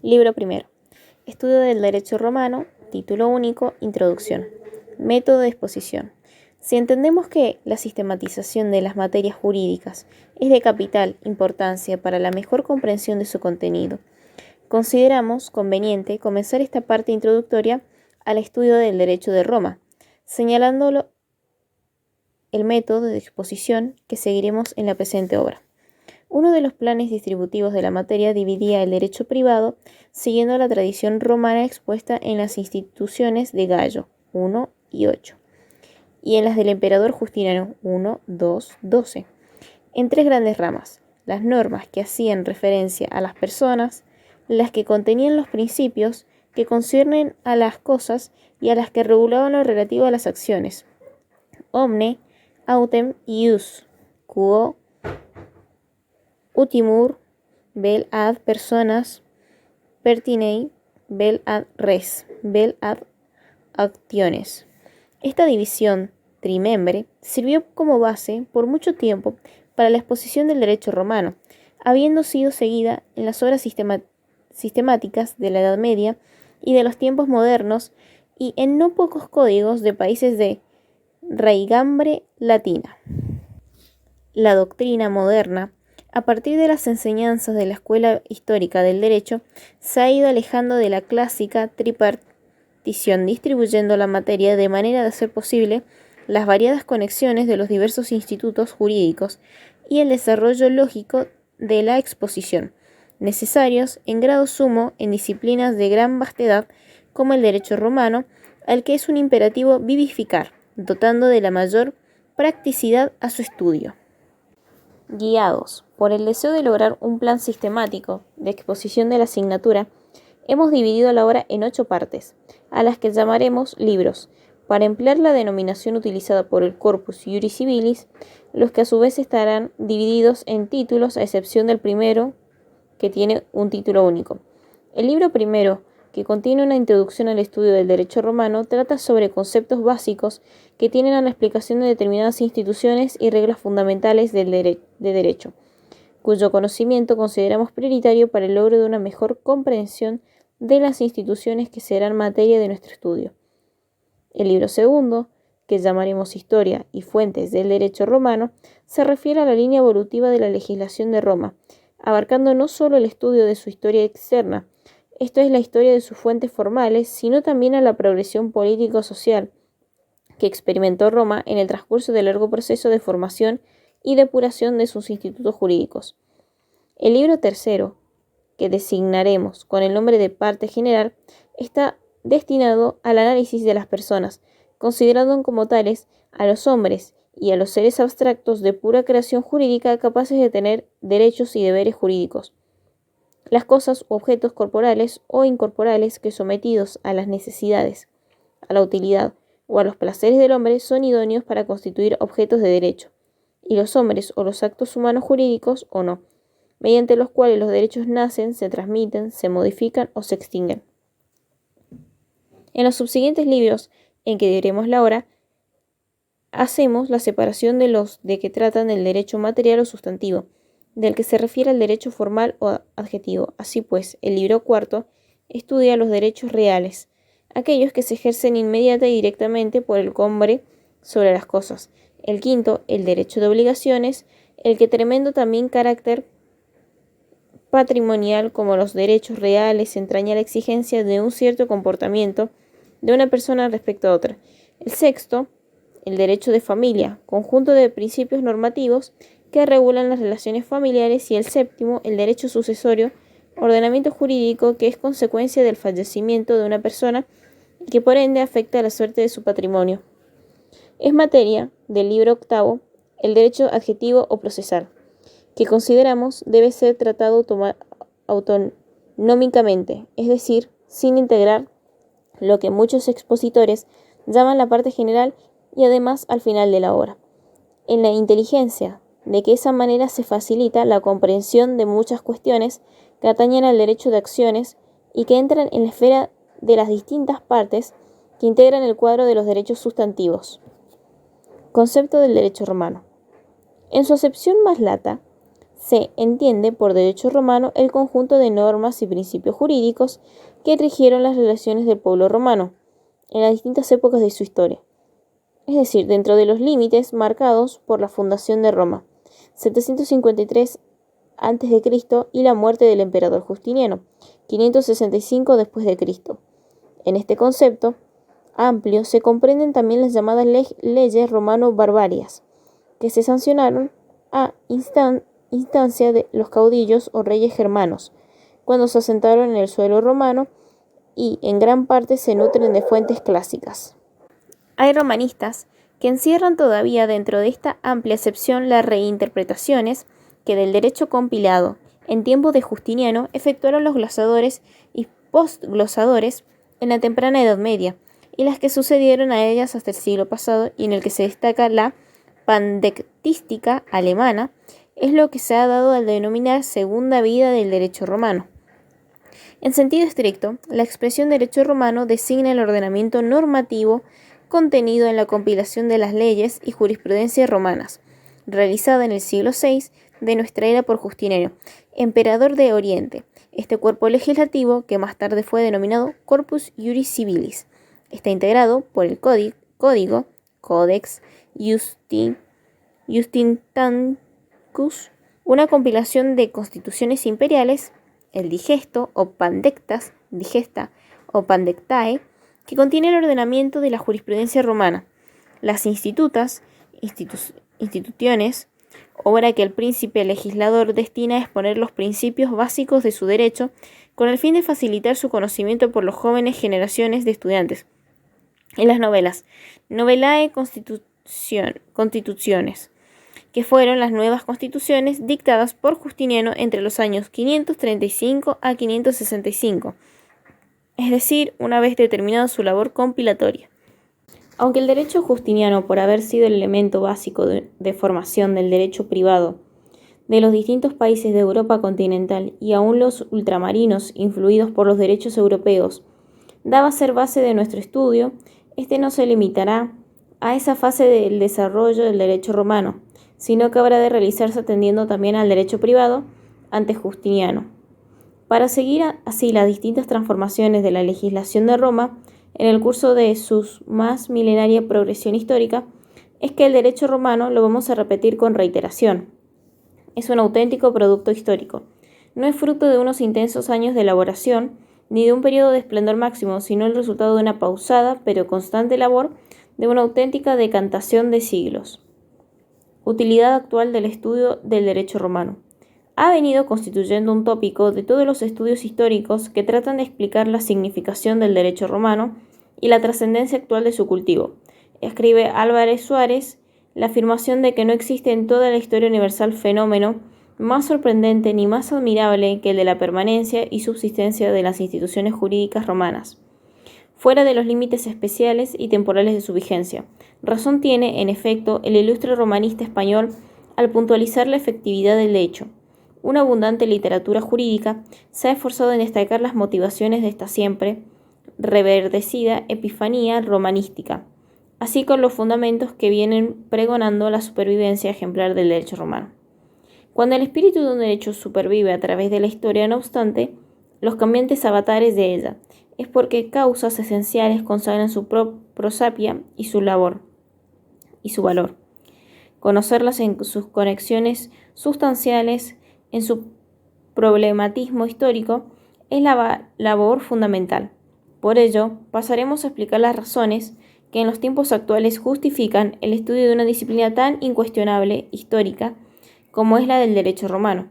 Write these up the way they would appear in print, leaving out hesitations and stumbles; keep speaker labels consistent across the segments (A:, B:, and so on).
A: Libro primero. Estudio del Derecho Romano, título único, Introducción. Método de exposición. Si entendemos que la sistematización de las materias jurídicas es de capital importancia para la mejor comprensión de su contenido, consideramos conveniente comenzar esta parte introductoria al estudio del Derecho de Roma, señalándolo el método de exposición que seguiremos en la presente obra. Uno de los planes distributivos de la materia dividía el derecho privado siguiendo la tradición romana expuesta en las instituciones de Gallo 1 y 8 y en las del emperador Justiniano 1, 2, 12, en tres grandes ramas: las normas que hacían referencia a las personas, las que contenían los principios que conciernen a las cosas y a las que regulaban lo relativo a las acciones, omne, autem ius, quo utimur, vel ad personas, pertinei, vel ad res, vel ad actiones. Esta división trimembre sirvió como base por mucho tiempo para la exposición del derecho romano, habiendo sido seguida en las obras sistemáticas de la Edad Media y de los tiempos modernos y en no pocos códigos de países de raigambre latina. La doctrina moderna, a partir de las enseñanzas de la escuela histórica del derecho, se ha ido alejando de la clásica tripartición, distribuyendo la materia de manera de hacer posible las variadas conexiones de los diversos institutos jurídicos y el desarrollo lógico de la exposición, necesarios en grado sumo en disciplinas de gran vastedad como el derecho romano, al que es un imperativo vivificar, dotando de la mayor practicidad a su estudio. Guiados por el deseo de lograr un plan sistemático de exposición de la asignatura, hemos dividido la obra en 8 partes, a las que llamaremos libros, para emplear la denominación utilizada por el Corpus Iuris Civilis, los que a su vez estarán divididos en títulos, a excepción del primero, que tiene un título único. El libro primero, que contiene una introducción al estudio del derecho romano, trata sobre conceptos básicos que tienen a la explicación de determinadas instituciones y reglas fundamentales de derecho, cuyo conocimiento consideramos prioritario para el logro de una mejor comprensión de las instituciones que serán materia de nuestro estudio. El libro segundo, que llamaremos Historia y Fuentes del Derecho Romano, se refiere a la línea evolutiva de la legislación de Roma, abarcando no solo el estudio de su historia externa, esto es la historia de sus fuentes formales, sino también a la progresión político-social que experimentó Roma en el transcurso del largo proceso de formación y depuración de sus institutos jurídicos. El libro tercero, que designaremos con el nombre de Parte General, está destinado al análisis de las personas, considerando como tales a los hombres y a los seres abstractos de pura creación jurídica capaces de tener derechos y deberes jurídicos. Las cosas u objetos corporales o incorporales que, sometidos a las necesidades, a la utilidad o a los placeres del hombre, son idóneos para constituir objetos de derecho, y los hombres o los actos humanos jurídicos o no, mediante los cuales los derechos nacen, se transmiten, se modifican o se extinguen. En los subsiguientes libros en que diremos la hora, hacemos la separación de los de que tratan del derecho material o sustantivo, del que se refiere al derecho formal o adjetivo. Así pues, el libro cuarto estudia los derechos reales, aquellos que se ejercen inmediata y directamente por el hombre sobre las cosas. El quinto, el derecho de obligaciones, el que tremendo también carácter patrimonial como los derechos reales entraña la exigencia de un cierto comportamiento de una persona respecto a otra. El sexto, el derecho de familia, conjunto de principios normativos que regulan las relaciones familiares, y el séptimo, el derecho sucesorio, ordenamiento jurídico que es consecuencia del fallecimiento de una persona y que por ende afecta a la suerte de su patrimonio. Es materia del libro octavo el derecho adjetivo o procesal, que consideramos debe ser tratado autonómicamente, es decir, sin integrar lo que muchos expositores llaman la parte general y además al final de la obra, en la inteligencia de que esa manera se facilita la comprensión de muchas cuestiones que atañen al derecho de acciones y que entran en la esfera de las distintas partes que integran el cuadro de los derechos sustantivos. Concepto del derecho romano. En su acepción más lata, Se entiende por derecho romano el conjunto de normas y principios jurídicos que rigieron las relaciones del pueblo romano en las distintas épocas de su historia, es decir, dentro de los límites marcados por la fundación de Roma, 753 a.C. y la muerte del emperador Justiniano, 565 después de Cristo. En este concepto amplio se comprenden también las llamadas leyes romano-barbarias, que se sancionaron a instancia de los caudillos o reyes germanos, cuando se asentaron en el suelo romano y en gran parte se nutren de fuentes clásicas. Hay romanistas que encierran todavía dentro de esta amplia acepción las reinterpretaciones que del derecho compilado en tiempos de Justiniano efectuaron los glosadores y postglosadores en la temprana Edad Media, y las que sucedieron a ellas hasta el siglo pasado, y en el que se destaca la pandectística alemana, es lo que se ha dado al denominar segunda vida del derecho romano. En sentido estricto, la expresión derecho romano designa el ordenamiento normativo contenido en la compilación de las leyes y jurisprudencia romanas, realizada en el siglo VI de nuestra era por Justiniano, emperador de Oriente. Este cuerpo legislativo, que más tarde fue denominado Corpus Iuris Civilis, está integrado por el código Codex Justinianus, una compilación de constituciones imperiales, el Digesto o Pandectas, Digesta o Pandectae, que contiene el ordenamiento de la jurisprudencia romana, las instituciones, obra que el príncipe legislador destina a exponer los principios básicos de su derecho con el fin de facilitar su conocimiento por las jóvenes generaciones de estudiantes. En las novelas, Novellae Constitutiones, que fueron las nuevas constituciones dictadas por Justiniano entre los años 535 a 565, es decir, una vez determinada su labor compilatoria. Aunque el derecho justiniano, por haber sido el elemento básico de formación del derecho privado de los distintos países de Europa continental y aún los ultramarinos influidos por los derechos europeos, daba a ser base de nuestro estudio, este no se limitará a esa fase del desarrollo del derecho romano, sino que habrá de realizarse atendiendo también al derecho privado ante Justiniano. Para seguir así las distintas transformaciones de la legislación de Roma en el curso de su más milenaria progresión histórica, es que el derecho romano, lo vamos a repetir con reiteración, es un auténtico producto histórico. No es fruto de unos intensos años de elaboración, ni de un periodo de esplendor máximo, sino el resultado de una pausada pero constante labor de una auténtica decantación de siglos. Utilidad actual del estudio del derecho romano. Ha venido constituyendo un tópico de todos los estudios históricos que tratan de explicar la significación del derecho romano y la trascendencia actual de su cultivo. Escribe Álvarez Suárez la afirmación de que no existe en toda la historia universal fenómeno más sorprendente ni más admirable que el de la permanencia y subsistencia de las instituciones jurídicas romanas, fuera de los límites especiales y temporales de su vigencia. Razón tiene, en efecto, el ilustre romanista español al puntualizar la efectividad del hecho. Una abundante literatura jurídica se ha esforzado en destacar las motivaciones de esta siempre reverdecida epifanía romanística, así con los fundamentos que vienen pregonando la supervivencia ejemplar del derecho romano. Cuando el espíritu de un derecho supervive a través de la historia, no obstante, los cambiantes avatares de ella, es porque causas esenciales consagran su prosapia y su labor y su valor. Conocerlas en sus conexiones sustanciales, en su problematismo histórico, es la labor fundamental. Por ello, pasaremos a explicar las razones que en los tiempos actuales justifican el estudio de una disciplina tan incuestionable, histórica, como es la del derecho romano.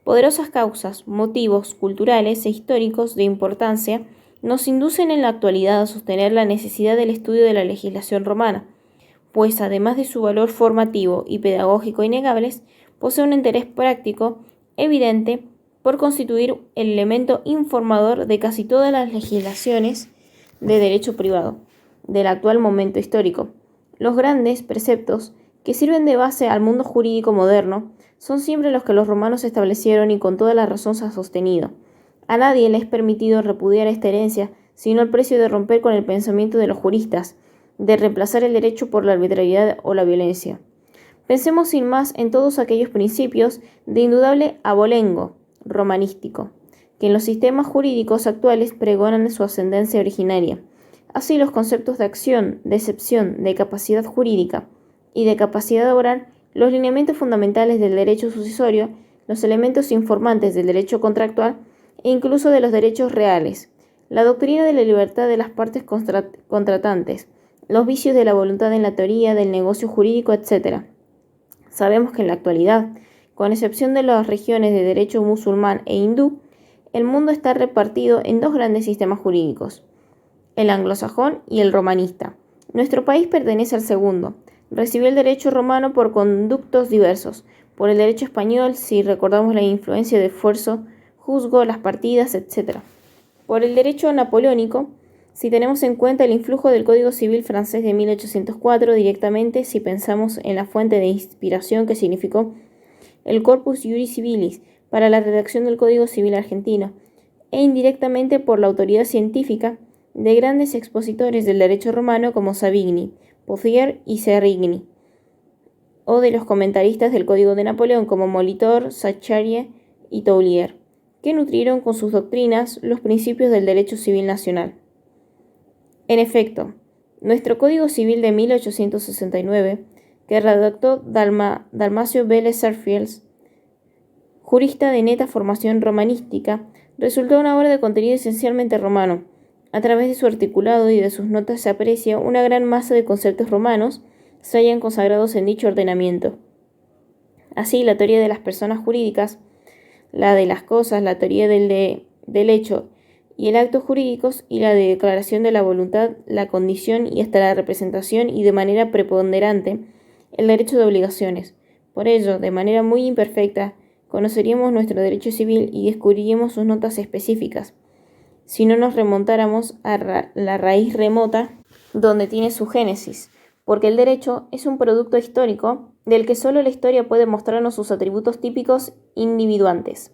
A: Poderosas causas, motivos culturales e históricos de importancia nos inducen en la actualidad a sostener la necesidad del estudio de la legislación romana, pues además de su valor formativo y pedagógico innegables, posee un interés práctico evidente por constituir el elemento informador de casi todas las legislaciones de derecho privado del actual momento histórico. Los grandes preceptos que sirven de base al mundo jurídico moderno son siempre los que los romanos establecieron y con toda la razón se ha sostenido. A nadie le es permitido repudiar esta herencia, sino al precio de romper con el pensamiento de los juristas, de reemplazar el derecho por la arbitrariedad o la violencia. Pensemos sin más en todos aquellos principios de indudable abolengo romanístico, que en los sistemas jurídicos actuales pregonan su ascendencia originaria. Así, los conceptos de acción, de excepción, de capacidad jurídica y de capacidad de obrar, los lineamientos fundamentales del derecho sucesorio, los elementos informantes del derecho contractual e incluso de los derechos reales, la doctrina de la libertad de las partes contratantes, los vicios de la voluntad en la teoría del negocio jurídico, etc. Sabemos que en la actualidad, con excepción de las regiones de derecho musulmán e hindú, el mundo está repartido en dos grandes sistemas jurídicos, el anglosajón y el romanista. Nuestro país pertenece al segundo. Recibió el derecho romano por conductos diversos, por el derecho español, si recordamos la influencia de esfuerzo, juzgo, las partidas, etc. Por el derecho napoleónico, si tenemos en cuenta el influjo del Código Civil francés de 1804 directamente, si pensamos en la fuente de inspiración que significó el Corpus Juris Civilis para la redacción del Código Civil argentino, e indirectamente por la autoridad científica de grandes expositores del derecho romano como Savigny, Pothier y Serrigny, o de los comentaristas del Código de Napoleón como Molitor, Saccharie y Toulier, que nutrieron con sus doctrinas los principios del derecho civil nacional. En efecto, nuestro Código Civil de 1869, que redactó Dalmacio Vélez Sarsfield, jurista de neta formación romanística, resultó una obra de contenido esencialmente romano. A través de su articulado y de sus notas se aprecia una gran masa de conceptos romanos se hallan consagrados en dicho ordenamiento. Así, la teoría de las personas jurídicas, la de las cosas, la teoría del hecho y el acto jurídicos y la de declaración de la voluntad, la condición y hasta la representación y de manera preponderante el derecho de obligaciones. Por ello, de manera muy imperfecta, conoceríamos nuestro derecho civil y descubriríamos sus notas específicas, si no nos remontáramos a la raíz remota donde tiene su génesis, porque el derecho es un producto histórico del que solo la historia puede mostrarnos sus atributos típicos individuantes.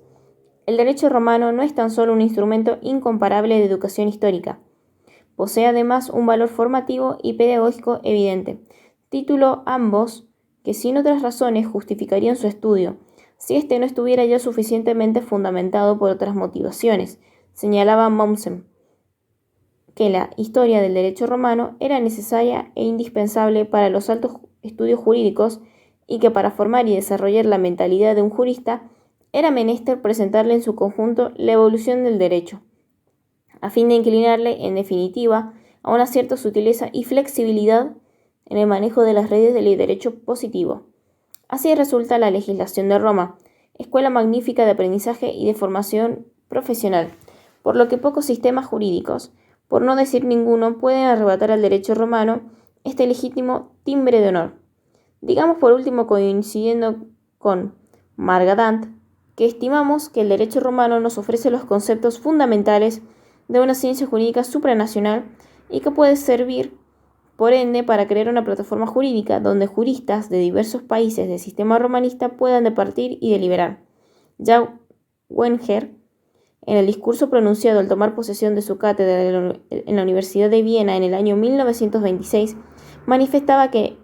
A: El derecho romano no es tan solo un instrumento incomparable de educación histórica, posee además un valor formativo y pedagógico evidente, título ambos que sin otras razones justificarían su estudio, si éste no estuviera ya suficientemente fundamentado por otras motivaciones. Señalaba Mommsen que la historia del derecho romano era necesaria e indispensable para los altos estudios jurídicos y que para formar y desarrollar la mentalidad de un jurista era menester presentarle en su conjunto la evolución del derecho, a fin de inclinarle, en definitiva, a una cierta sutileza y flexibilidad en el manejo de las redes del derecho positivo. Así resulta la legislación de Roma, escuela magnífica de aprendizaje y de formación profesional, por lo que pocos sistemas jurídicos, por no decir ninguno, pueden arrebatar al derecho romano este legítimo timbre de honor. Digamos por último, coincidiendo con Margadant, que estimamos que el derecho romano nos ofrece los conceptos fundamentales de una ciencia jurídica supranacional y que puede servir, por ende, para crear una plataforma jurídica donde juristas de diversos países del sistema romanista puedan departir y deliberar. Ya Wenger, en el discurso pronunciado al tomar posesión de su cátedra en la Universidad de Viena en el año 1926, manifestaba que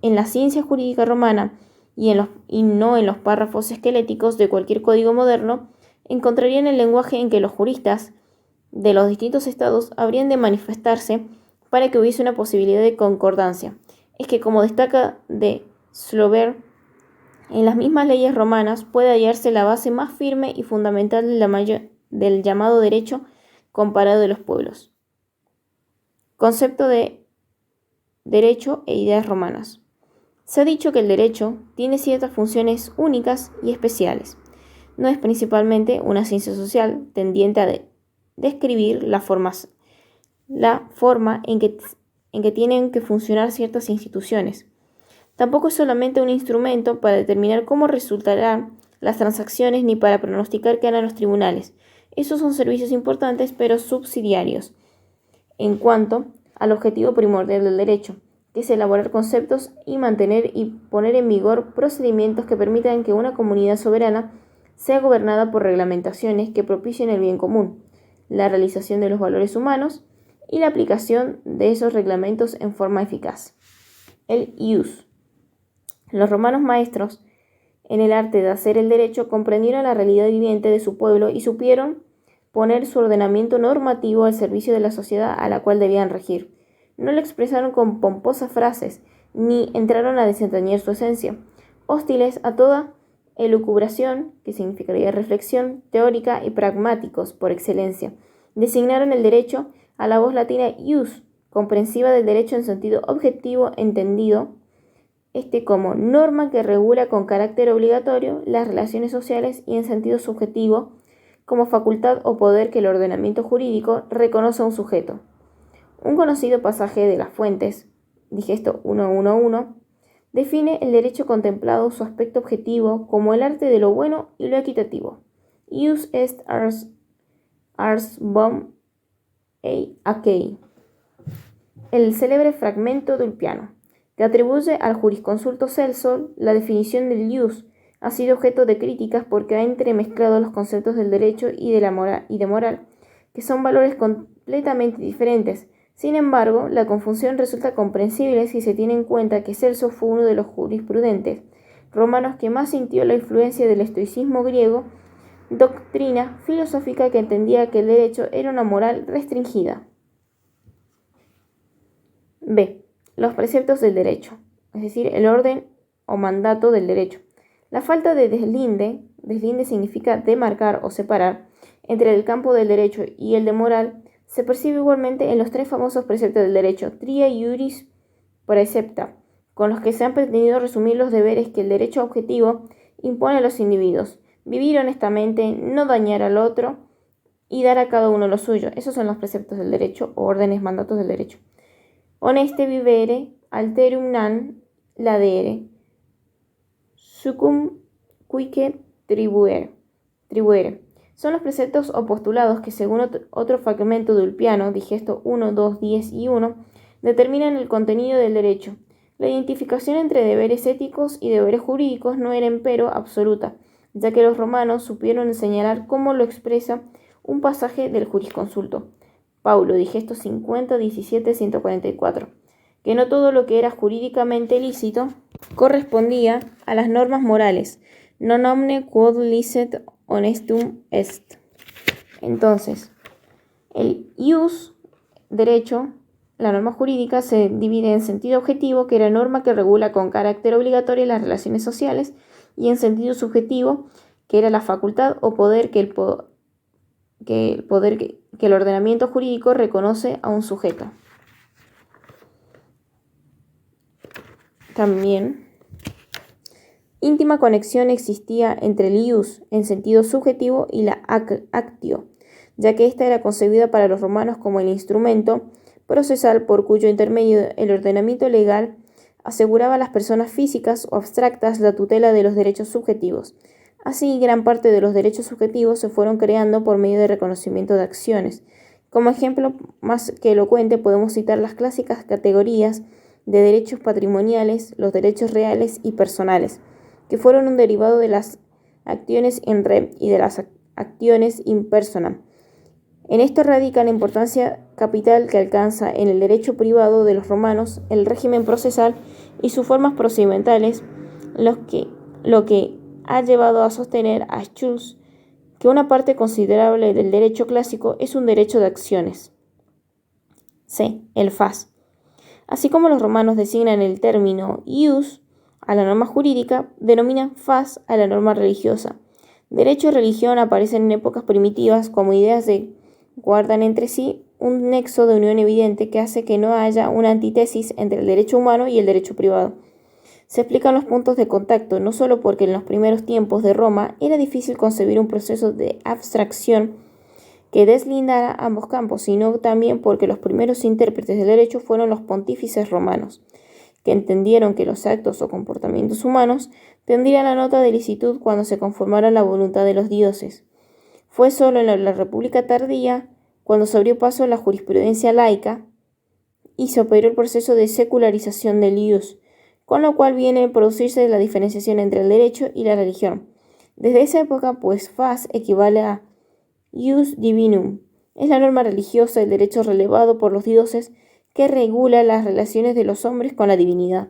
A: en la ciencia jurídica romana y no en los párrafos esqueléticos de cualquier código moderno, encontrarían el lenguaje en que los juristas de los distintos estados habrían de manifestarse para que hubiese una posibilidad de concordancia. Es que, como destaca de Slover, en las mismas leyes romanas puede hallarse la base más firme y fundamental del llamado derecho comparado de los pueblos. Concepto de derecho e ideas romanas. Se ha dicho que el derecho tiene ciertas funciones únicas y especiales. No es principalmente una ciencia social tendiente a describir la forma en que tienen que funcionar ciertas instituciones. Tampoco es solamente un instrumento para determinar cómo resultarán las transacciones ni para pronosticar qué harán los tribunales. Esos son servicios importantes pero subsidiarios en cuanto al objetivo primordial del derecho, que es elaborar conceptos y mantener y poner en vigor procedimientos que permitan que una comunidad soberana sea gobernada por reglamentaciones que propicien el bien común, la realización de los valores humanos y la aplicación de esos reglamentos en forma eficaz. El ius. Los romanos maestros en el arte de hacer el derecho comprendieron la realidad viviente de su pueblo y supieron poner su ordenamiento normativo al servicio de la sociedad a la cual debían regir. No lo expresaron con pomposas frases, ni entraron a desentrañar su esencia. Hostiles a toda elucubración, que significaría reflexión teórica, y pragmáticos por excelencia, designaron el derecho a la voz latina ius, comprensiva del derecho en sentido objetivo, entendido como norma que regula con carácter obligatorio las relaciones sociales, y en sentido subjetivo como facultad o poder que el ordenamiento jurídico reconoce a un sujeto. Un conocido pasaje de las Fuentes, Digesto 111, define el derecho contemplado su aspecto objetivo como el arte de lo bueno y lo equitativo. Ius est ars bonum ei acei. El célebre fragmento del piano, que atribuye al jurisconsulto Celso la definición del ius, ha sido objeto de críticas porque ha entremezclado los conceptos del derecho y de moral, que son valores completamente diferentes. Sin embargo, la confusión resulta comprensible si se tiene en cuenta que Celso fue uno de los jurisprudentes romanos que más sintió la influencia del estoicismo griego, doctrina filosófica que entendía que el derecho era una moral restringida. B. Los preceptos del derecho, es decir, el orden o mandato del derecho. La falta de deslinde significa demarcar o separar, entre el campo del derecho y el de moral, se percibe igualmente en los tres famosos preceptos del derecho, tria iuris praecepta, con los que se han pretendido resumir los deberes que el derecho objetivo impone a los individuos: vivir honestamente, no dañar al otro y dar a cada uno lo suyo. Esos son los preceptos del derecho o órdenes, mandatos del derecho. Honeste vivere, alterum nan ladere, sucum cuique tribuere. Son los preceptos o postulados que, según otro fragmento de Ulpiano, Digesto 1, 2, 10 y 1, determinan el contenido del derecho. La identificación entre deberes éticos y deberes jurídicos no era, empero, absoluta, ya que los romanos supieron señalar cómo lo expresa un pasaje del jurisconsulto. Paulo, Digesto 50, 17, 144, que no todo lo que era jurídicamente lícito correspondía a las normas morales. Non omne quod licet honestum est. Entonces, el ius, derecho, la norma jurídica, se divide en sentido objetivo, que era norma que regula con carácter obligatorio las relaciones sociales, y en sentido subjetivo, que era la facultad o poder que el ordenamiento jurídico reconoce a un sujeto. También íntima conexión existía entre el ius en sentido subjetivo y la actio, ya que ésta era concebida para los romanos como el instrumento procesal por cuyo intermedio el ordenamiento legal aseguraba a las personas físicas o abstractas la tutela de los derechos subjetivos. Así, gran parte de los derechos subjetivos se fueron creando por medio de reconocimiento de acciones. Como ejemplo más que elocuente podemos citar las clásicas categorías de derechos patrimoniales, los derechos reales y personales, que fueron un derivado de las acciones in re y de las acciones in persona. En esto radica la importancia capital que alcanza en el derecho privado de los romanos el régimen procesal y sus formas procedimentales, lo que ha llevado a sostener a Schulz que una parte considerable del derecho clásico es un derecho de acciones. C. El fas. Así como los romanos designan el término ius a la norma jurídica, denominan fas a la norma religiosa. Derecho y religión aparecen en épocas primitivas como ideas que guardan entre sí un nexo de unión evidente que hace que no haya una antítesis entre el derecho humano y el derecho privado. Se explican los puntos de contacto, no solo porque en los primeros tiempos de Roma era difícil concebir un proceso de abstracción que deslindara ambos campos, sino también porque los primeros intérpretes del derecho fueron los pontífices romanos, que entendieron que los actos o comportamientos humanos tendrían la nota de licitud cuando se conformara a la voluntad de los dioses. Fue solo en la República tardía, cuando se abrió paso a la jurisprudencia laica y se operó el proceso de secularización del ius, con lo cual viene a producirse la diferenciación entre el derecho y la religión. Desde esa época, pues, fas equivale a ius divinum. Es la norma religiosa, el derecho relevado por los dioses que regula las relaciones de los hombres con la divinidad.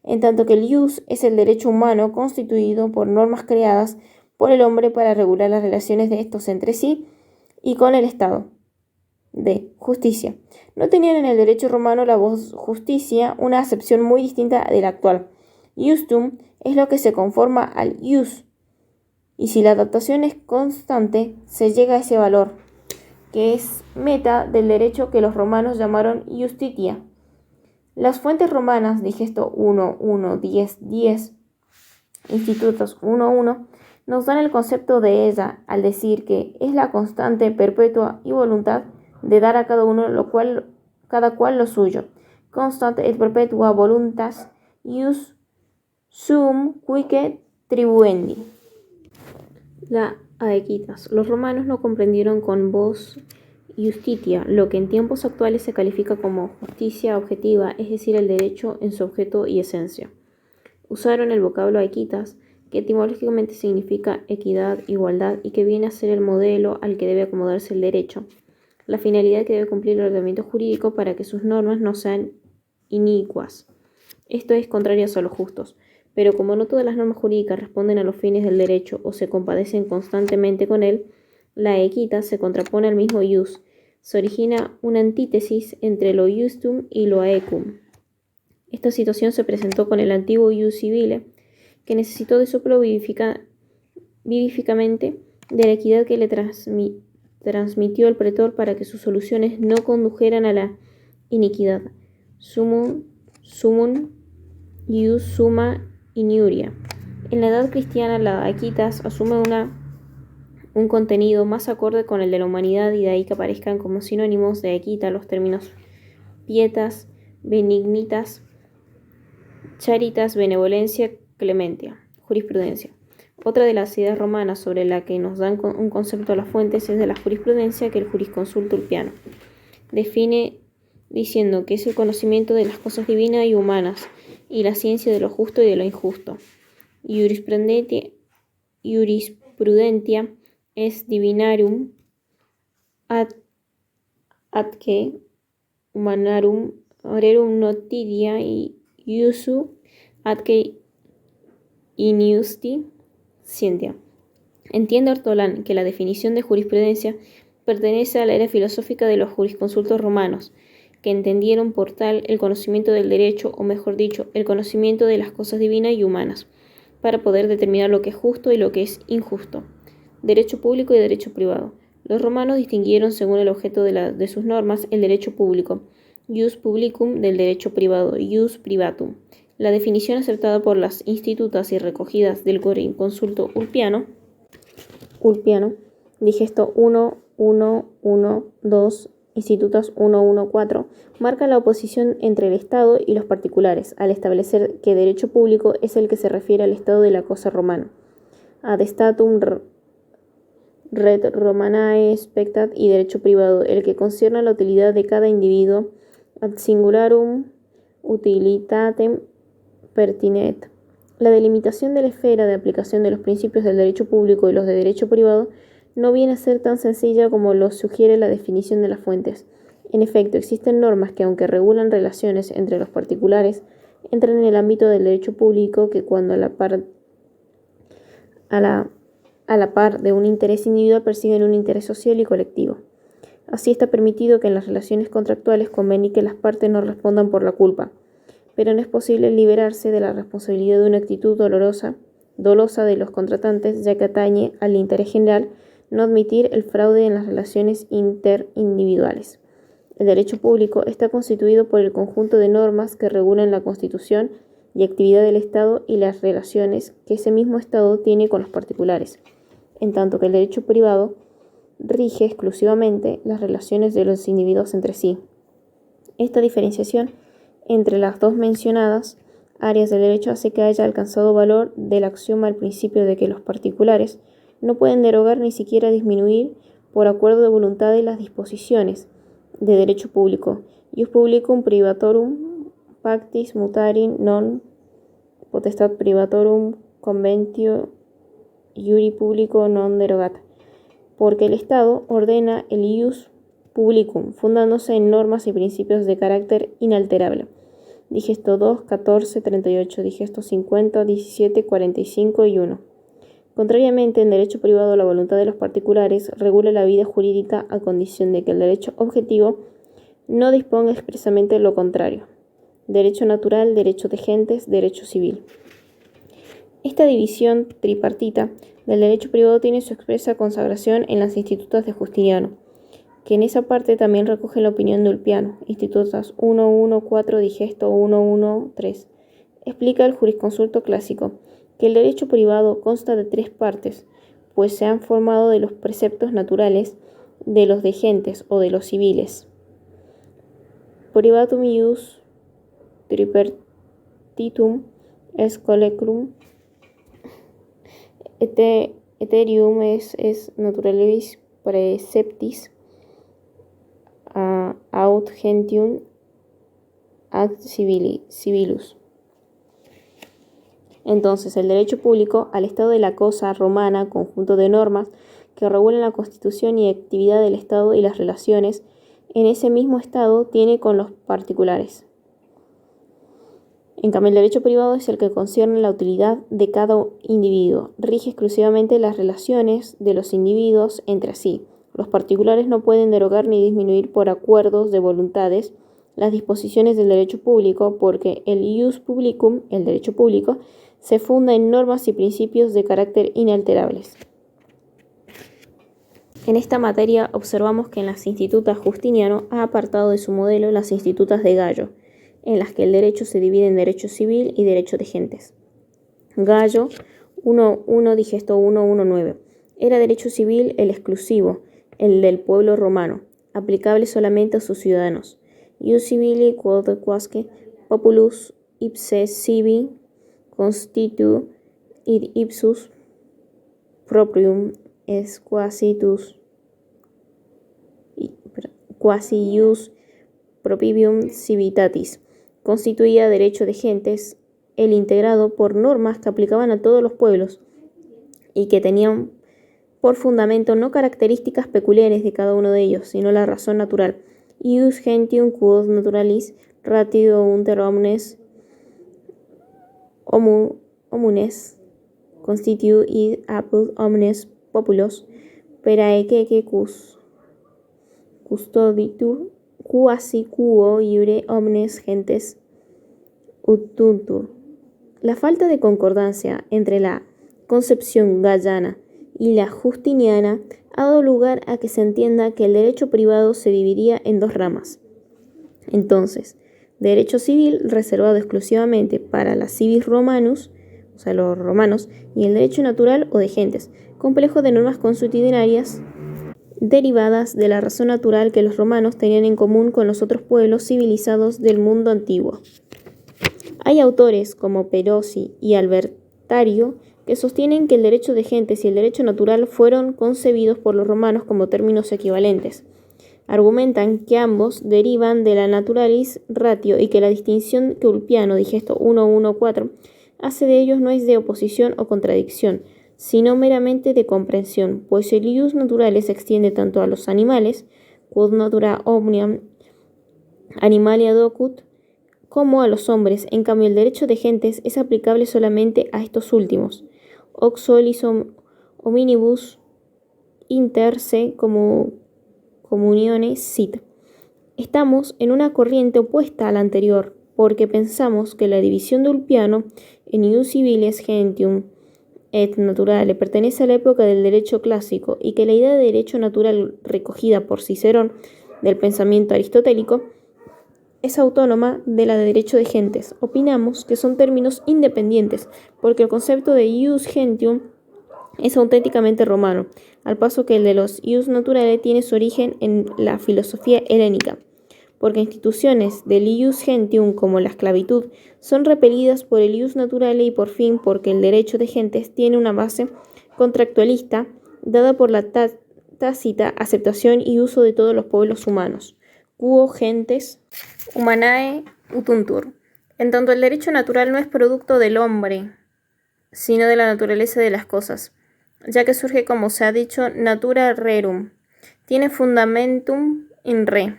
A: en tanto que el ius es el derecho humano constituido por normas creadas por el hombre para regular las relaciones de estos entre sí y con el Estado. D. Justicia. No tenían en el derecho romano la voz justicia una acepción muy distinta de la actual. Iustum es lo que se conforma al ius, y si la adaptación es constante, se llega a ese valor, que es meta del derecho que los romanos llamaron iustitia. Las fuentes romanas, digesto 1, 1, 10, 10, institutos 1, 1, nos dan el concepto de ella al decir que es la constante, perpetua y voluntad de dar a cada uno cada cual lo suyo. Constant et perpetua voluntas ius sum quique tribuendi. La aequitas. Los romanos no comprendieron con voz iustitia, lo que en tiempos actuales se califica como justicia objetiva, es decir, el derecho en su objeto y esencia. Usaron el vocablo aequitas, que etimológicamente significa equidad, igualdad, y que viene a ser el modelo al que debe acomodarse el derecho, la finalidad que debe cumplir el ordenamiento jurídico para que sus normas no sean inicuas. Esto es contrario a los justos, pero como no todas las normas jurídicas responden a los fines del derecho o se compadecen constantemente con él, la equitas se contrapone al mismo ius. Se origina una antítesis entre lo iustum y lo aecum. Esta situación se presentó con el antiguo ius civile, que necesitó de soplo vivificamente de la equidad que le transmitió el pretor para que sus soluciones no condujeran a la iniquidad. Sumum ius summa iniuria. En la edad cristiana, la aequitas asume un contenido más acorde con el de la humanidad, y de ahí que aparezcan como sinónimos de aequita los términos pietas, benignitas, charitas, benevolencia, clementia. Jurisprudencia. Otra de las ideas romanas sobre la que nos dan un concepto a las fuentes es de la jurisprudencia, que el jurisconsulto Ulpiano define diciendo que es el conocimiento de las cosas divinas y humanas y la ciencia de lo justo y de lo injusto. Jurisprudentia es divinarum atque humanarum rerum notidia y iusu atque iniusti scientia. Entiende Ortolán que la definición de jurisprudencia pertenece a la era filosófica de los jurisconsultos romanos, que entendieron por tal el conocimiento del derecho, o mejor dicho, el conocimiento de las cosas divinas y humanas, para poder determinar lo que es justo y lo que es injusto. Derecho público y derecho privado. Los romanos distinguieron, según el objeto de sus normas, el derecho público, ius publicum, del derecho privado, ius privatum. La definición aceptada por las institutas y recogidas del jurisconsulto Ulpiano, digesto 1, 1, 1, 2, institutas 1, 1, 4, marca la oposición entre el Estado y los particulares, al establecer que derecho público es el que se refiere al estado de la cosa romana. Ad statum red romanae spectat, y derecho privado, el que concierne a la utilidad de cada individuo, ad singularum utilitatem pertinet. La delimitación de la esfera de aplicación de los principios del derecho público y los de derecho privado no viene a ser tan sencilla como lo sugiere la definición de las fuentes. En efecto, existen normas que, aunque regulan relaciones entre los particulares, entran en el ámbito del derecho público, que cuando a la par de un interés individual persiguen un interés social y colectivo. Así está permitido que en las relaciones contractuales convenga que las partes no respondan por la culpa, pero no es posible liberarse de la responsabilidad de una actitud dolosa de los contratantes, ya que atañe al interés general no admitir el fraude en las relaciones interindividuales. El derecho público está constituido por el conjunto de normas que regulan la constitución y actividad del Estado y las relaciones que ese mismo Estado tiene con los particulares, en tanto que el derecho privado rige exclusivamente las relaciones de los individuos entre sí. Esta diferenciación entre las dos mencionadas áreas del derecho hace que haya alcanzado valor del axioma al principio de que los particulares no pueden derogar ni siquiera disminuir por acuerdo de voluntad de las disposiciones de derecho público. Ius publicum privatorum pactis mutarin non potestat privatorum conventio iuri publico non derogat. Porque el Estado ordena el ius publicum, fundándose en normas y principios de carácter inalterable. digesto 2, 14, 38, digesto 50, 17, 45 y 1. Contrariamente, en derecho privado la voluntad de los particulares regula la vida jurídica a condición de que el derecho objetivo no disponga expresamente lo contrario. Derecho natural, derecho de gentes, derecho civil. Esta división tripartita del derecho privado tiene su expresa consagración en las Institutas de Justiniano, que en esa parte también recoge la opinión de Ulpiano, Institutas 1.1.4 digesto 1.1.3. Explica el jurisconsulto clásico que el derecho privado consta de 3 partes, pues se han formado de los preceptos naturales, de los de gentes o de los civiles. Privatum ius tripartitum scholecrum Ethereum es naturalis praeceptis aut gentium ad civilus. Entonces, el derecho público, al estado de la cosa romana, conjunto de normas que regulan la constitución y actividad del Estado y las relaciones en ese mismo Estado tiene con los particulares. En cambio, el derecho privado es el que concierne la utilidad de cada individuo, rige exclusivamente las relaciones de los individuos entre sí. Los particulares no pueden derogar ni disminuir por acuerdos de voluntades las disposiciones del derecho público, porque el ius publicum, el derecho público, se funda en normas y principios de carácter inalterables. En esta materia observamos que en las Institutas Justiniano ha apartado de su modelo las Institutas de Gallo, en las que el derecho se divide en derecho civil y derecho de gentes. Gallo 1.1 digesto 1.1.9. Era derecho civil el exclusivo, el del pueblo romano, aplicable solamente a sus ciudadanos. Ius civili quod quousque populus ipse sibi constitu id ipsus proprium es quasi ius proprium civitatis. Constituía derecho de gentes, el integrado por normas que aplicaban a todos los pueblos y que tenían por fundamento no características peculiares de cada uno de ellos, sino la razón natural. Ius gentium quod naturalis ratio unter omnes omnes constitu id apud omnes populos peraeque custoditur quasi quo iure omnes gentes utuntur. La falta de concordancia entre la concepción gallana y la justiniana ha dado lugar a que se entienda que el derecho privado se dividía en 2 ramas. Entonces, derecho civil reservado exclusivamente para la civis romanus, o sea, los romanos, y el derecho natural o de gentes, complejo de normas consuetudinarias derivadas de la razón natural que los romanos tenían en común con los otros pueblos civilizados del mundo antiguo. Hay autores como Perosi y Albertario que sostienen que el derecho de gentes y el derecho natural fueron concebidos por los romanos como términos equivalentes. Argumentan que ambos derivan de la naturalis ratio y que la distinción que Ulpiano, digesto 1.1.4, hace de ellos no es de oposición o contradicción, sino meramente de comprensión, pues el ius naturalis se extiende tanto a los animales, quod natura omnium animalia docut, como a los hombres. En cambio, el derecho de gentes es aplicable solamente a estos últimos. Hoc solis hominibus inter se comunione sit. Estamos en una corriente opuesta a la anterior, porque pensamos que la división de Ulpiano en ius civilis gentium et naturale pertenece a la época del derecho clásico y que la idea de derecho natural recogida por Cicerón del pensamiento aristotélico es autónoma de la de derecho de gentes. Opinamos que son términos independientes, porque el concepto de ius gentium es auténticamente romano, al paso que el de los ius naturale tiene su origen en la filosofía helénica, porque instituciones del ius gentium como la esclavitud son repelidas por el ius naturale y por fin porque el derecho de gentes tiene una base contractualista dada por la tácita aceptación y uso de todos los pueblos humanos. Quo gentes humanae utuntur. En tanto el derecho natural no es producto del hombre, sino de la naturaleza de las cosas, ya que surge, como se ha dicho, natura rerum, tiene fundamentum in re.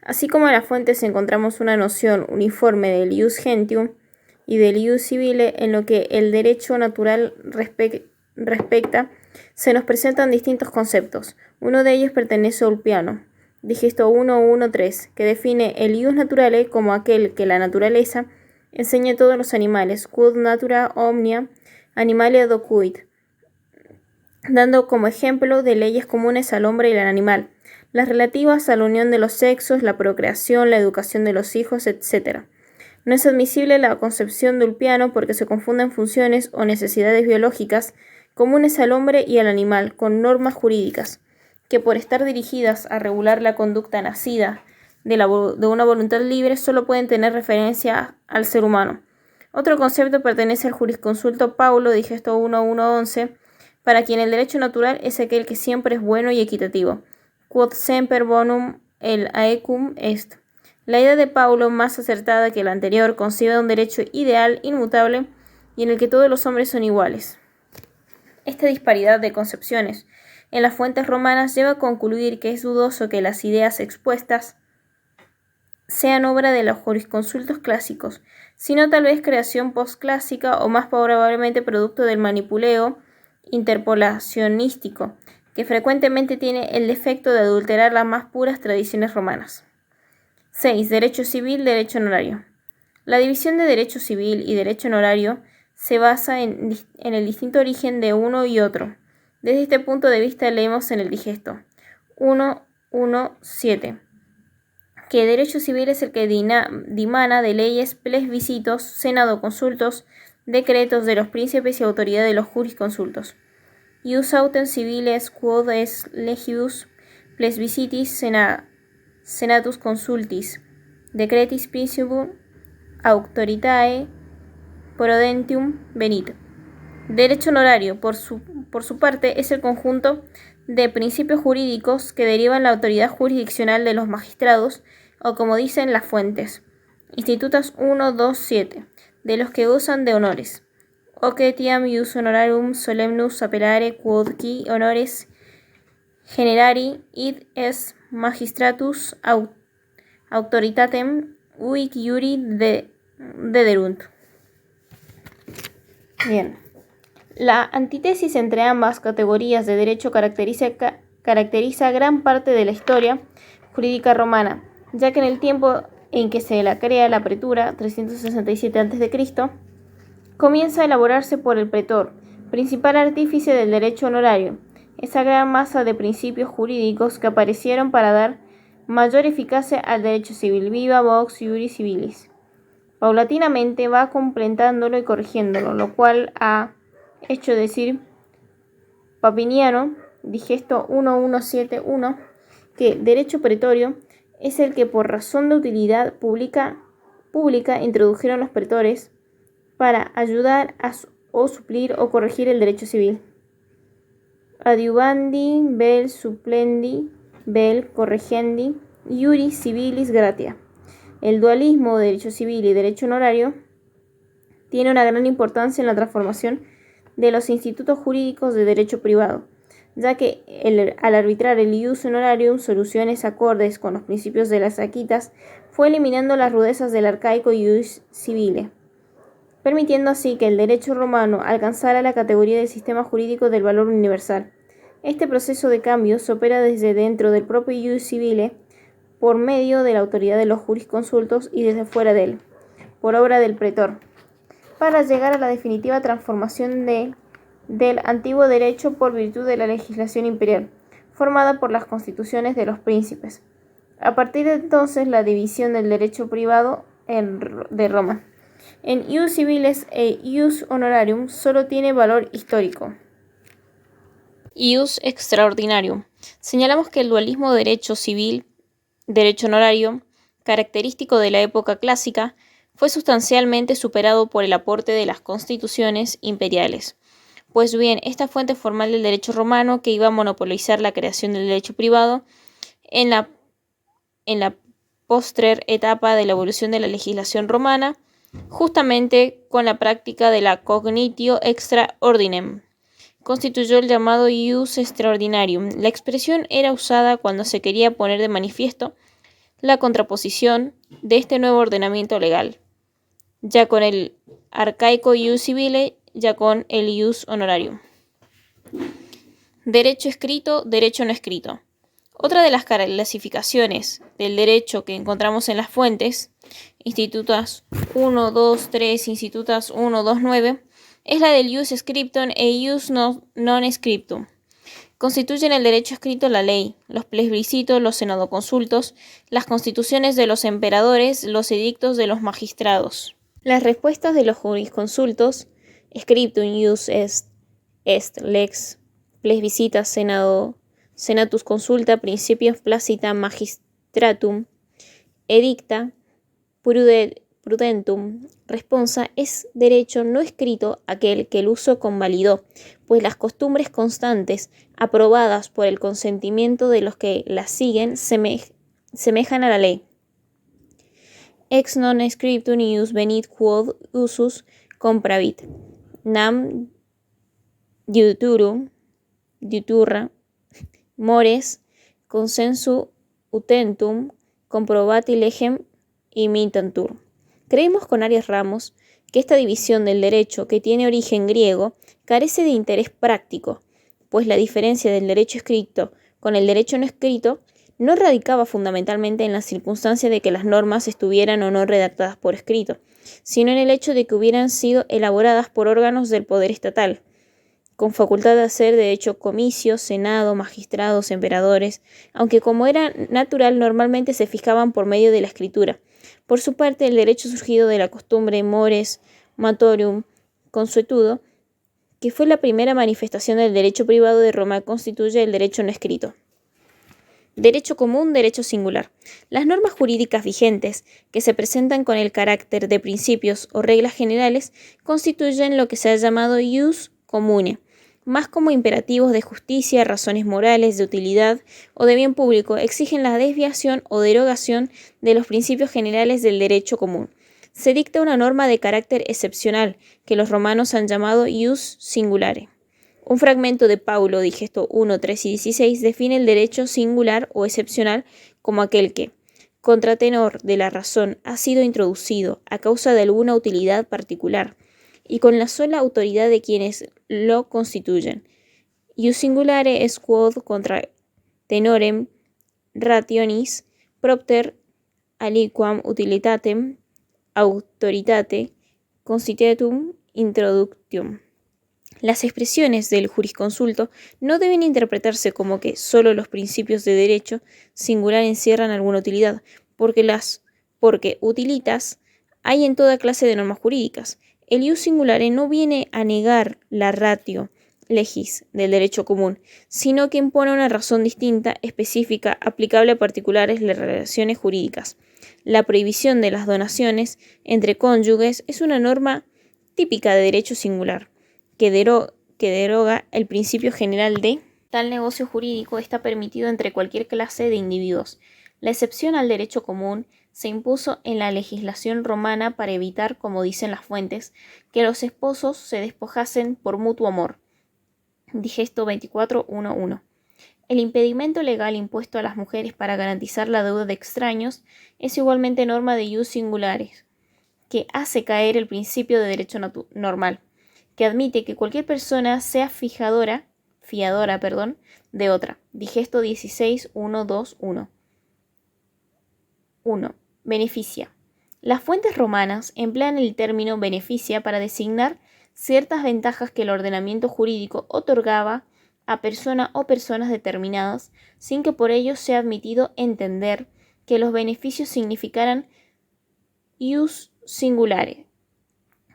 A: Así como en las fuentes encontramos una noción uniforme del ius gentium y del ius civile, en lo que el derecho natural respecta, se nos presentan distintos conceptos. Uno de ellos pertenece a Ulpiano, Digesto 1.1.3, que define el ius naturale como aquel que la naturaleza enseña a todos los animales, quod natura omnia animalia docuit, dando como ejemplo de leyes comunes al hombre y al animal, las relativas a la unión de los sexos, la procreación, la educación de los hijos, etc. No es admisible la concepción de Ulpiano porque se confunden funciones o necesidades biológicas comunes al hombre y al animal con normas jurídicas, que por estar dirigidas a regular la conducta nacida de una voluntad libre solo pueden tener referencia al ser humano. Otro concepto pertenece al jurisconsulto Paulo, Digesto 1.1.11, para quien el derecho natural es aquel que siempre es bueno y equitativo. Quod semper bonum el aequum est. La idea de Paulo, más acertada que la anterior, concibe un derecho ideal, inmutable, y en el que todos los hombres son iguales. Esta disparidad de concepciones en las fuentes romanas lleva a concluir que es dudoso que las ideas expuestas sean obra de los jurisconsultos clásicos, sino tal vez creación postclásica o más probablemente producto del manipuleo interpolacionístico, que frecuentemente tiene el defecto de adulterar las más puras tradiciones romanas. 6. Derecho civil, derecho honorario. La división de derecho civil y derecho honorario se basa en el distinto origen de uno y otro. Desde este punto de vista leemos en el Digesto 1.1.7 que derecho civil es el que dimana de leyes, plebiscitos, senado consultos, decretos de los príncipes y autoridad de los jurisconsultos. Ius autem civiles quod es legibus plebiscitis senatus consultis decretis principium auctoritae prodentium venit. Derecho honorario, por su parte, es el conjunto de principios jurídicos que derivan la autoridad jurisdiccional de los magistrados, o como dicen las fuentes, Institutas 1.2.7, de los que gozan de honores. O que etiam ius honorarium solemnus appellare quod qui honores generari id es magistratus auctoritatem uic iuri dederunt. Bien. La antítesis entre ambas categorías de derecho caracteriza gran parte de la historia jurídica romana, ya que en el tiempo en que se la crea la pretura, 367 a.C., comienza a elaborarse por el pretor, principal artífice del derecho honorario, esa gran masa de principios jurídicos que aparecieron para dar mayor eficacia al derecho civil, viva vox iuris civilis. Paulatinamente va completándolo y corrigiéndolo, lo cual ha hecho decir Papiniano, Digesto 1.1.7.1, que derecho pretorio es el que por razón de utilidad pública introdujeron los pretores para ayudar o suplir o corregir el derecho civil. Adiuvandi vel supplendi vel corrigendi iuris civilis gratia. El dualismo de derecho civil y derecho honorario tiene una gran importancia en la transformación de los institutos jurídicos de derecho privado, ya que al arbitrar el ius honorarium soluciones acordes con los principios de las Aquitas, fue eliminando las rudezas del arcaico ius civile, permitiendo así que el derecho romano alcanzara la categoría del sistema jurídico del valor universal. Este proceso de cambio se opera desde dentro del propio ius civile, por medio de la autoridad de los jurisconsultos, y desde fuera de él, por obra del pretor, para llegar a la definitiva transformación del antiguo derecho por virtud de la legislación imperial, formada por las constituciones de los príncipes. A partir de entonces, la división del derecho privado de Roma en ius civiles e ius honorarium solo tiene valor histórico. Ius extraordinarium. Señalamos que el dualismo de derecho civil, derecho honorario, característico de la época clásica, fue sustancialmente superado por el aporte de las constituciones imperiales. Pues bien, esta fuente formal del derecho romano, que iba a monopolizar la creación del derecho privado, en la postrer etapa de la evolución de la legislación romana, justamente con la práctica de la cognitio extra ordinem, constituyó el llamado ius extraordinarium. La expresión era usada cuando se quería poner de manifiesto la contraposición de este nuevo ordenamiento legal, ya con el arcaico ius civile, ya con el ius honorarium. Derecho escrito, derecho no escrito. Otra de las clasificaciones del derecho que encontramos en las fuentes, Institutas 1, 2, 3, Institutas 1, 2, 9, es la del ius scriptum e ius non scriptum. Constituyen el derecho escrito la ley, los plebiscitos, los senadoconsultos, las constituciones de los emperadores, los edictos de los magistrados. Las respuestas de los jurisconsultos, scriptum ius est lex, plebiscita senatus consulta, principios placita magistratum, edicta prudentum responsa, es derecho no escrito aquel que el uso convalidó, pues las costumbres constantes, aprobadas por el consentimiento de los que las siguen, semejan a la ley. Ex non scriptum ius venit quod usus compravit, nam diuturra, mores, consensu utentum, comprobati legem imitantur. Creemos con Arias Ramos que esta división del derecho, que tiene origen griego, carece de interés práctico, pues la diferencia del derecho escrito con el derecho no escrito no radicaba fundamentalmente en la circunstancia de que las normas estuvieran o no redactadas por escrito, sino en el hecho de que hubieran sido elaboradas por órganos del poder estatal, con facultad de hacer de hecho comicios, senado, magistrados, emperadores, aunque como era natural normalmente se fijaban por medio de la escritura. Por su parte, el derecho surgido de la costumbre mores matorium consuetudo, que fue la primera manifestación del derecho privado de Roma, constituye el derecho no escrito. Derecho común, derecho singular. Las normas jurídicas vigentes, que se presentan con el carácter de principios o reglas generales, constituyen lo que se ha llamado ius comune, más como imperativos de justicia, razones morales, de utilidad o de bien público, exigen la desviación o derogación de los principios generales del derecho común. Se dicta una norma de carácter excepcional, que los romanos han llamado ius singulare. Un fragmento de Paulo, Digesto 1, 3 y 16, define el derecho singular o excepcional como aquel que, contra tenor de la razón, ha sido introducido a causa de alguna utilidad particular, y con la sola autoridad de quienes lo constituyen. Ius singulare est quod contra tenorem rationis propter aliquam utilitatem autoritate constitutum introductium. Las expresiones del jurisconsulto no deben interpretarse como que solo los principios de derecho singular encierran alguna utilidad, porque utilitas hay en toda clase de normas jurídicas. El ius singulare no viene a negar la ratio legis del derecho común, sino que impone una razón distinta, específica, aplicable a particulares relaciones jurídicas. La prohibición de las donaciones entre cónyuges es una norma típica de derecho singular, que deroga el principio general de tal negocio jurídico está permitido entre cualquier clase de individuos. La excepción al derecho común se impuso en la legislación romana para evitar, como dicen las fuentes, que los esposos se despojasen por mutuo amor. Digesto 24.1.1. El impedimento legal impuesto a las mujeres para garantizar la deuda de extraños es igualmente norma de ius singulares, que hace caer el principio de derecho normal, que admite que cualquier persona sea fiadora de otra. Digesto 16.1.2.1. 1. Beneficia. Las fuentes romanas emplean el término beneficia para designar ciertas ventajas que el ordenamiento jurídico otorgaba a persona o personas determinadas, sin que por ello sea admitido entender que los beneficios significaran ius singulare,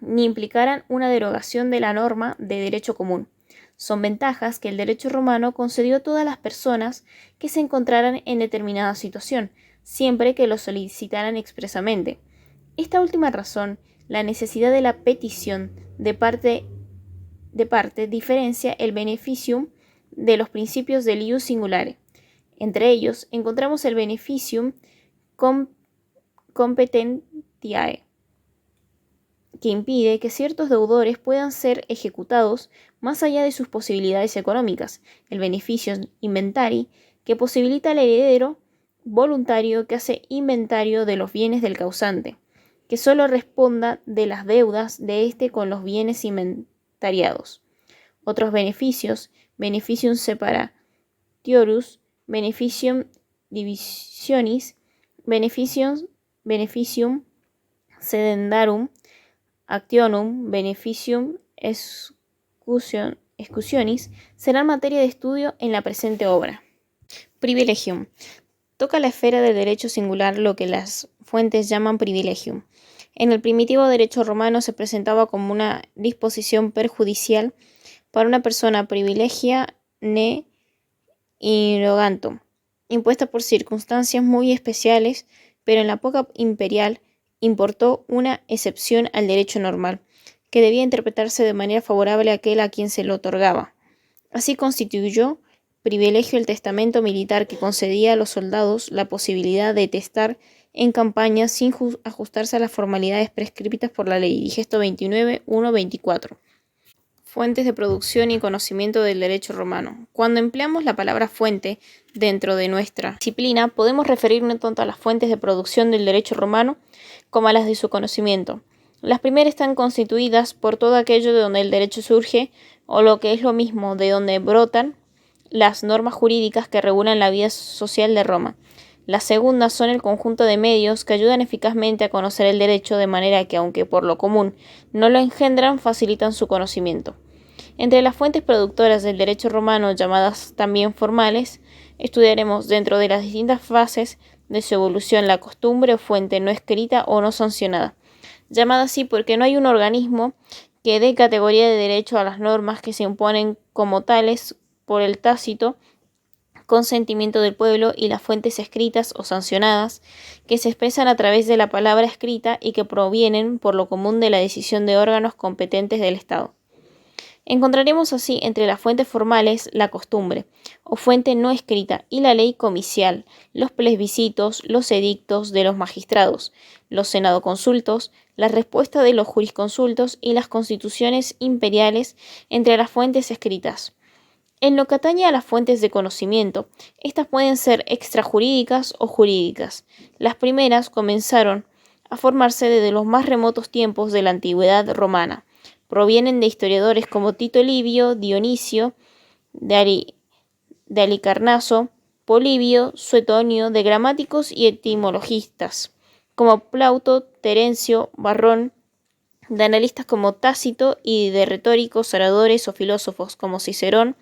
A: ni implicaran una derogación de la norma de derecho común. Son ventajas que el derecho romano concedió a todas las personas que se encontraran en determinada situación, siempre que lo solicitaran expresamente. Esta última razón, la necesidad de la petición de parte, diferencia el beneficium de los principios del ius singulare. Entre ellos encontramos el beneficium competentiae, que impide que ciertos deudores puedan ser ejecutados más allá de sus posibilidades económicas, el beneficium inventari, que posibilita al heredero voluntario que hace inventario de los bienes del causante, que solo responda de las deudas de éste con los bienes inventariados. Otros beneficios: beneficium separatiorus, beneficium divisionis, beneficium sedendarum actionum, beneficium exclusionis, serán materia de estudio en la presente obra. Privilegium. Toca la esfera del derecho singular lo que las fuentes llaman privilegium. En el primitivo derecho romano se presentaba como una disposición perjudicial para una persona privilegia ne irrogantum, impuesta por circunstancias muy especiales, pero en la época imperial importó una excepción al derecho normal, que debía interpretarse de manera favorable a aquel a quien se lo otorgaba. Así constituyó privilegio el testamento militar que concedía a los soldados la posibilidad de testar en campaña sin ajustarse a las formalidades prescritas por la ley. Digesto 29.1.24. Fuentes de producción y conocimiento del derecho romano. Cuando empleamos la palabra fuente dentro de nuestra disciplina, podemos referirnos tanto a las fuentes de producción del derecho romano como a las de su conocimiento. Las primeras están constituidas por todo aquello de donde el derecho surge, o lo que es lo mismo, de donde brotan las normas jurídicas que regulan la vida social de Roma. Las segundas son el conjunto de medios que ayudan eficazmente a conocer el derecho, de manera que, aunque por lo común no lo engendran, facilitan su conocimiento. Entre las fuentes productoras del derecho romano, llamadas también formales, estudiaremos dentro de las distintas fases de su evolución la costumbre o fuente no escrita o no sancionada, llamada así porque no hay un organismo que dé categoría de derecho a las normas que se imponen como tales por el tácito consentimiento del pueblo, y las fuentes escritas o sancionadas, que se expresan a través de la palabra escrita y que provienen por lo común de la decisión de órganos competentes del Estado. Encontraremos así entre las fuentes formales la costumbre, o fuente no escrita, y la ley comicial, los plebiscitos, los edictos de los magistrados, los senadoconsultos, la respuesta de los jurisconsultos y las constituciones imperiales entre las fuentes escritas. En lo que atañe a las fuentes de conocimiento, estas pueden ser extrajurídicas o jurídicas. Las primeras comenzaron a formarse desde los más remotos tiempos de la antigüedad romana. Provienen de historiadores como Tito Livio, Dionisio, de Halicarnaso, Polibio, Suetonio, de gramáticos y etimologistas como Plauto, Terencio, Varrón, de analistas como Tácito y de retóricos, oradores o filósofos como Cicerón,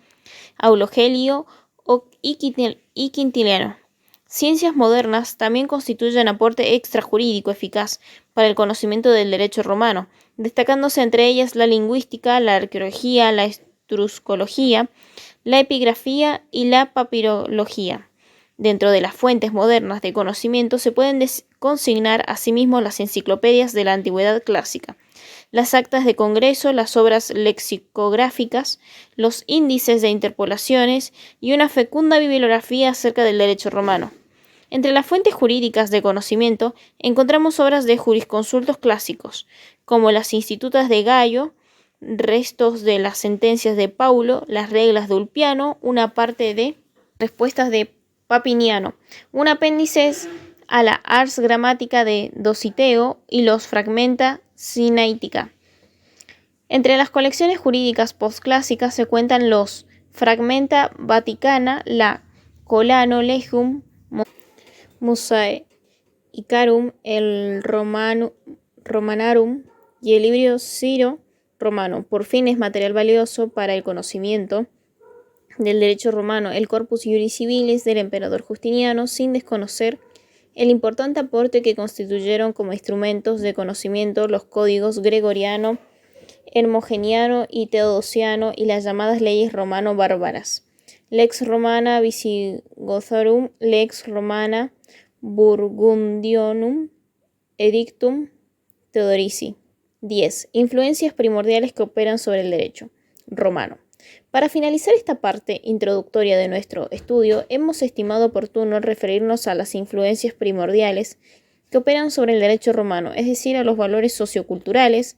A: Aulogelio y Quintiliano. Ciencias modernas también constituyen aporte extrajurídico eficaz para el conocimiento del derecho romano, destacándose entre ellas la lingüística, la arqueología, la etruscología, la epigrafía y la papirología. Dentro de las fuentes modernas de conocimiento se pueden consignar asimismo las enciclopedias de la antigüedad clásica, las actas de congreso, las obras lexicográficas, los índices de interpolaciones y una fecunda bibliografía acerca del derecho romano. Entre las fuentes jurídicas de conocimiento encontramos obras de jurisconsultos clásicos, como las Institutas de Gallo, restos de las sentencias de Paulo, las reglas de Ulpiano, una parte de respuestas de Papiniano, un apéndice a la Ars Grammatica de Dositeo y los Fragmenta Sinaitica. Entre las colecciones jurídicas postclásicas se cuentan los Fragmenta Vaticana, la Colano Legum Mosaicarum, el Romanarum y el libro Ciro Romano. Por fin es material valioso para el conocimiento del derecho romano el Corpus Iuris Civilis del emperador Justiniano, sin desconocer el importante aporte que constituyeron como instrumentos de conocimiento los códigos gregoriano, hermogeniano y teodosiano y las llamadas leyes romano-bárbaras. Lex Romana Visigothorum, Lex Romana Burgundionum, Edictum Theodorici. 10. Influencias primordiales que operan sobre el derecho romano. Para finalizar esta parte introductoria de nuestro estudio, hemos estimado oportuno referirnos a las influencias primordiales que operan sobre el derecho romano, es decir, a los valores socioculturales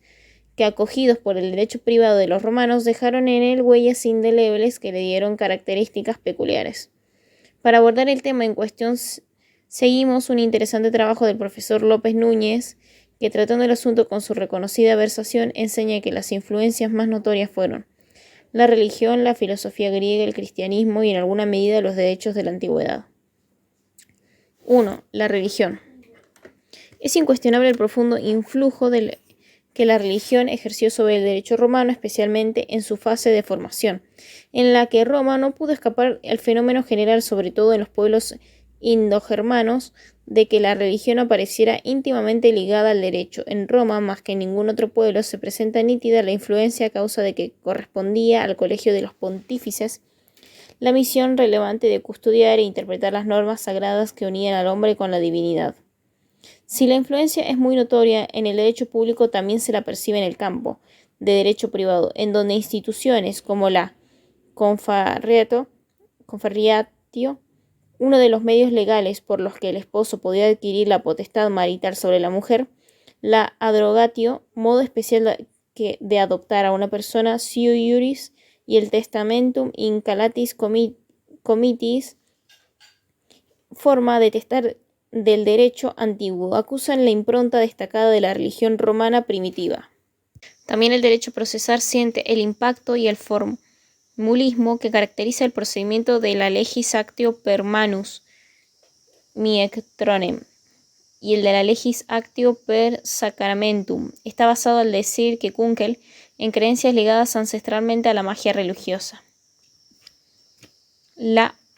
A: que, acogidos por el derecho privado de los romanos, dejaron en él huellas indelebles que le dieron características peculiares. Para abordar el tema en cuestión Seguimos un interesante trabajo del profesor López Núñez, que tratando el asunto con su reconocida versación, enseña que las influencias más notorias fueron la religión, la filosofía griega, el cristianismo y en alguna medida los derechos de la antigüedad. 1. La religión. Es incuestionable el profundo influjo que la religión ejerció sobre el derecho romano, especialmente en su fase de formación, en la que Roma no pudo escapar al fenómeno general, sobre todo en los pueblos indogermanos, de que la religión apareciera íntimamente ligada al derecho. En Roma, más que en ningún otro pueblo, se presenta nítida la influencia a causa de que correspondía al colegio de los pontífices la misión relevante de custodiar e interpretar las normas sagradas que unían al hombre con la divinidad. Si la influencia es muy notoria, en el derecho público también se la percibe en el campo de derecho privado, en donde instituciones como la Confarreatio, uno de los medios legales por los que el esposo podía adquirir la potestad marital sobre la mujer, la Adrogatio, modo especial de adoptar a una persona, sui iuris, y el Testamentum in Calatis Comitis, forma de testar del derecho antiguo, acusan la impronta destacada de la religión romana primitiva. También el derecho procesal siente el impacto y el formulismo que caracteriza el procedimiento de la legis actio per manus miectronem y el de la legis actio per sacramentum. Está basado al decir que Kunkel en creencias ligadas ancestralmente a la magia religiosa.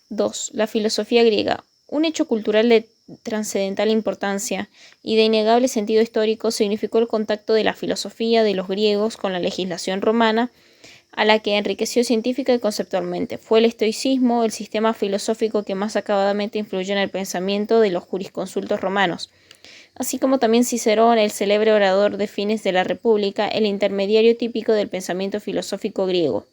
A: 2. La filosofía griega. Un hecho cultural de trascendental importancia y de innegable sentido histórico significó el contacto de la filosofía de los griegos con la legislación romana, a la que enriqueció científica y conceptualmente. Fue el estoicismo el sistema filosófico que más acabadamente influyó en el pensamiento de los jurisconsultos romanos, así como también Cicerón, el célebre orador de fines de la República, el intermediario típico del pensamiento filosófico griego.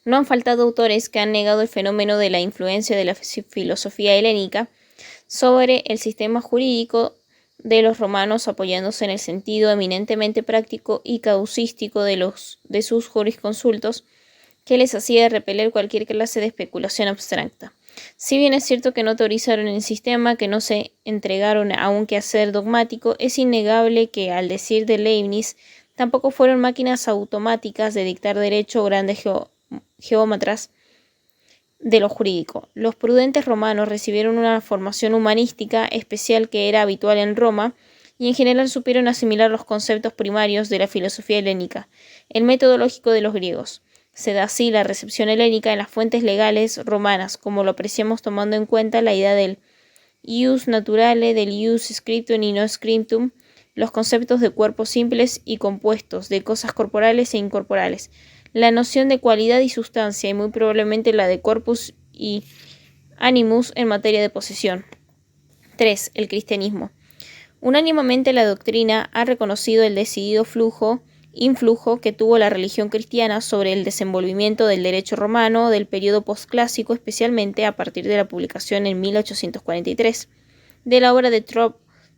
A: No han faltado autores que han negado el fenómeno de la influencia de la filosofía helénica sobre el sistema jurídico de los romanos, apoyándose en el sentido eminentemente práctico y casuístico de sus jurisconsultos, que les hacía repeler cualquier clase de especulación abstracta. Si bien es cierto que no teorizaron el sistema, que no se entregaron a un quehacer dogmático, es innegable que, al decir de Leibniz, tampoco fueron máquinas automáticas de dictar derecho o grandes geómatras de lo jurídico. Los prudentes romanos recibieron una formación humanística especial que era habitual en Roma y en general supieron asimilar los conceptos primarios de la filosofía helénica, el método lógico de los griegos. Se da así la recepción helénica en las fuentes legales romanas, como lo apreciamos tomando en cuenta la idea del ius naturale, del ius scriptum y no scriptum, los conceptos de cuerpos simples y compuestos, de cosas corporales e incorporales, la noción de cualidad y sustancia y muy probablemente la de corpus y animus en materia de posesión. 3. El cristianismo. Unánimemente la doctrina ha reconocido el decidido influjo que tuvo la religión cristiana sobre el desenvolvimiento del derecho romano del periodo posclásico, especialmente a partir de la publicación en 1843 de la obra de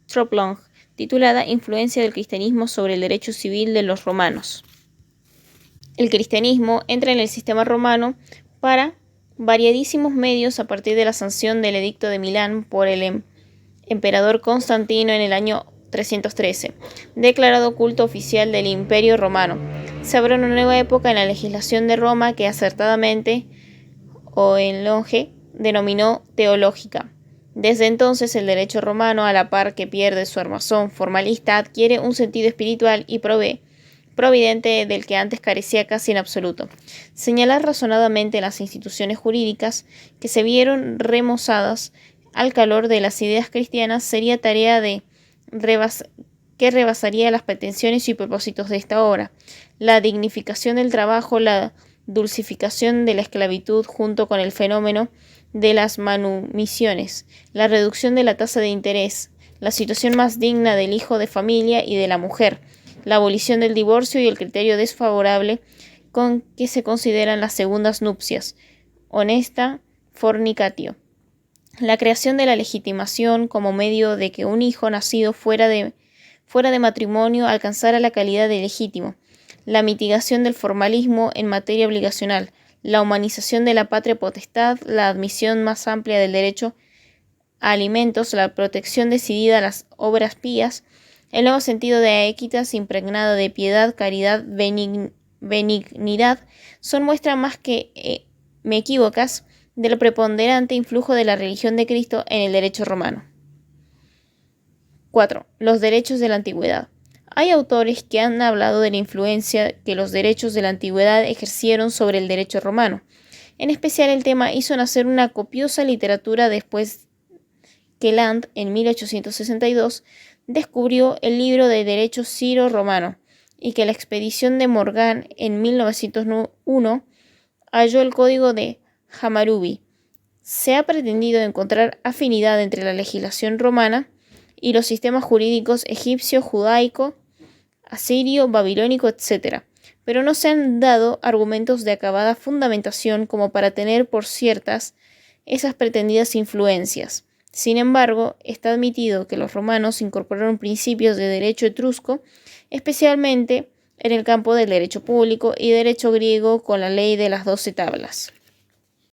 A: Troplong, titulada Influencia del cristianismo sobre el derecho civil de los romanos. El cristianismo entra en el sistema romano para variadísimos medios a partir de la sanción del Edicto de Milán por el emperador Constantino en el año 313, declarado culto oficial del Imperio Romano. Se abre una nueva época en la legislación de Roma que acertadamente Oenlonge denominó teológica. Desde entonces el derecho romano, a la par que pierde su armazón formalista, adquiere un sentido espiritual y providente del que antes carecía casi en absoluto. Señalar razonadamente las instituciones jurídicas que se vieron remozadas al calor de las ideas cristianas sería tarea que rebasaría las pretensiones y propósitos de esta obra. La dignificación del trabajo, la dulcificación de la esclavitud junto con el fenómeno de las manumisiones, la reducción de la tasa de interés, la situación más digna del hijo de familia y de la mujer, la abolición del divorcio y el criterio desfavorable con que se consideran las segundas nupcias, honesta fornicatio, la creación de la legitimación como medio de que un hijo nacido fuera de matrimonio alcanzara la calidad de legítimo, la mitigación del formalismo en materia obligacional, la humanización de la patria potestad, la admisión más amplia del derecho a alimentos, la protección decidida a las obras pías, el nuevo sentido de equitas impregnado de piedad, caridad, benignidad, son muestras más que inequívocas del preponderante influjo de la religión de Cristo en el derecho romano. 4. Los derechos de la antigüedad. Hay autores que han hablado de la influencia que los derechos de la antigüedad ejercieron sobre el derecho romano. En especial, el tema hizo nacer una copiosa literatura después que Land, en 1862, descubrió el libro de derecho Ciro-Romano y que la expedición de Morgan en 1901 halló el código de Hammurabi. Se ha pretendido encontrar afinidad entre la legislación romana y los sistemas jurídicos egipcio, judaico, asirio, babilónico, etc., pero no se han dado argumentos de acabada fundamentación como para tener por ciertas esas pretendidas influencias. Sin embargo, está admitido que los romanos incorporaron principios de derecho etrusco, especialmente en el campo del derecho público y derecho griego con la ley de las 12 tablas.